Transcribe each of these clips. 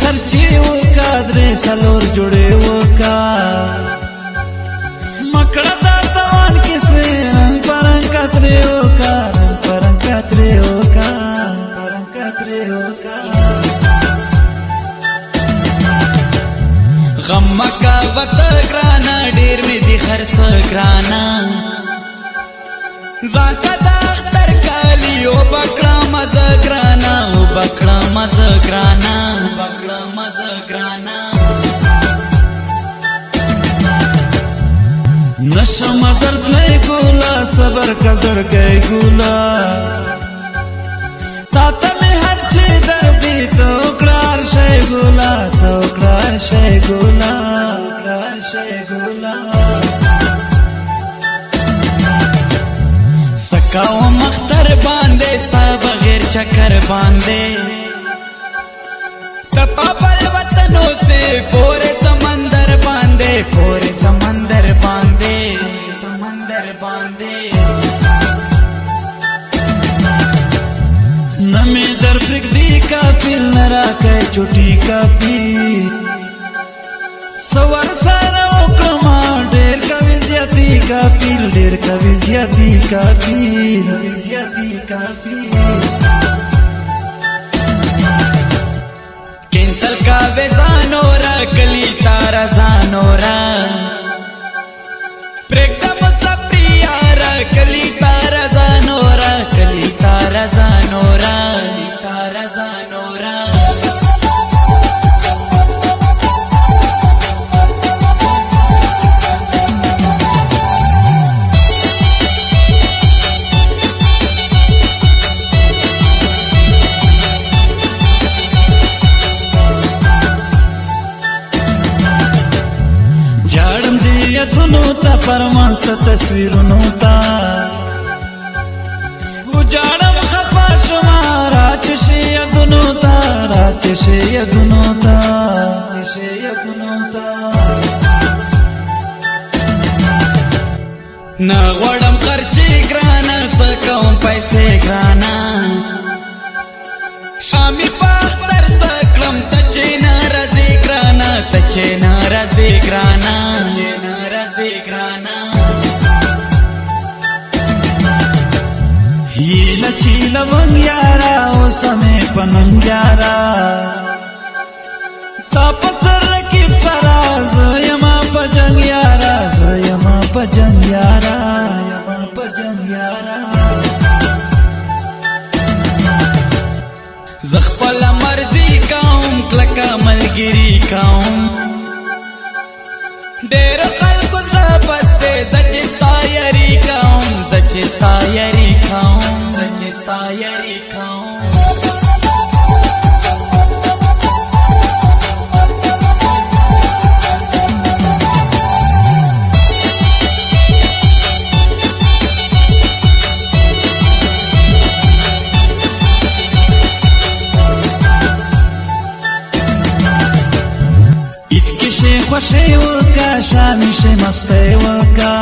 خرچي وکا درې څلور جوړې وکا مکړه دا توان کیسه رنگ پرنګ کترې وکا رنگ پرنګ کترې وکا پرنګ کترې وکا غم مکا وت ګرانا ډېر مې دي خرڅ ګرانا زاکا دا اختر کالی او بکړه مزه ګرانا او بکړه مزه ګرانا بکړه مزه ګرانا نشم درد لای ګولا صبر کا زړګي ګولا تا ته مې هر چې دردي تو قرار شي ګولا تو قرار شي ګولا قرار شي ګولا سکاو مختر باندې ستا بغیر چکر باندې تپا بل وطنو سے پورے سمندر باندې پورے سمندر باندې سمندر باندې نمی در پرګدی کا پیل نرا کای چوټی کا پی سوار سره وکړما ډېر کوي زیاتی کا پیل ډېر کوي زیاتی کا پیل زیاتی کا پیل کینسل کا وزانورا کلی تارا زانورا پرګدم سپریارا کلی تارا زانورا کلی تارا زانورا تارا زانورا یتونو تا پرمانست تصویرونو تا وجاړم خفا شما راچشي یتونو تا راچشي یتونو تا راچشي یتونو تا نا غړم خرچي ګرانا سکوم پیسې ګرانا شامي پختر سکړم تچې ناراضي ګرانا تچې ناراضي ګرانا هیله چې لونګ یارا اوس مې پننګ یارا تا په سر رقیب سره زه یما په جنګ یارا زه یما په جنګ یارا یما په جنګ یارا زه خپل مرضي کوم کلکه ملګري کوم ډېر خلکو زړه پته زچستا یاري کوم زچستا یاري کوم زچستا یاري کوم خوشی وکا شامی شی مستی وکا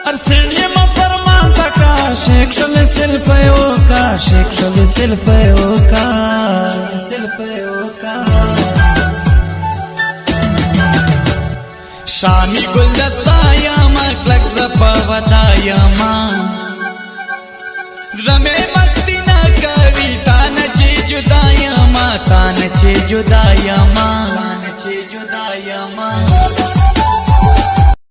ارسنی ما فرمان تکا شیک شل سلفی وکا شیک شل سلفی وکا سلفی وکا شامی گل دستا یاما کلک زپا ودا یاما زرمی مستی نکوی تانا چی جدا یاما تانا چی جدا یاما جدا یاما